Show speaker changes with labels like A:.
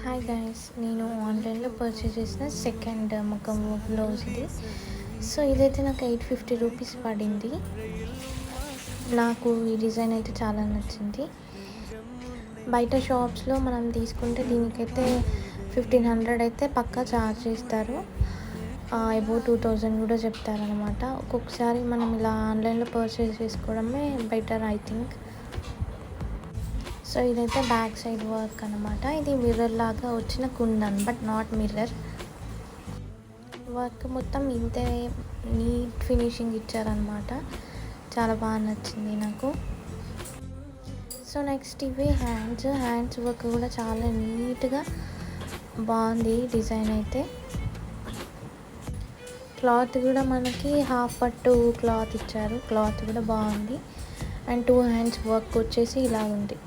A: Hi guys, నేను ఆన్లైన్లో purchase చేసిన సెకండ్ ముఖం బ్లౌజ్ ఇది. సో ఇదైతే నాకు 850 రూపీస్ పడింది. నాకు ఈ డిజైన్ అయితే చాలా నచ్చింది. బయట షాప్స్లో మనం తీసుకుంటే దీనికైతే 1500 అయితే పక్కా ఛార్జ్ చేస్తారు. అబౌవ్ 2000 కూడా చెప్తారనమాట. ఒక్కొక్కసారి మనం ఇలా ఆన్లైన్లో పర్చేస్ చేసుకోవడమే బెటర్ ఐ థింక్. సో ఇదైతే బ్యాక్ సైడ్ వర్క్ అనమాట. ఇది మిర్రర్ లాగా వచ్చిన kundan, but not mirror. Work మొత్తం ఇంతే నీట్ ఫినిషింగ్ ఇచ్చారనమాట. చాలా బాగా నచ్చింది నాకు. సో నెక్స్ట్ ఇవి హ్యాండ్స్ వర్క్ కూడా చాలా నీట్గా బాగుంది డిజైన్ అయితే. క్లాత్ కూడా మనకి హాఫ్ పట్టు క్లాత్ ఇచ్చారు. క్లాత్ కూడా బాగుంది. అండ్ 2 హ్యాండ్స్ వర్క్ వచ్చేసి ఇలా ఉంది.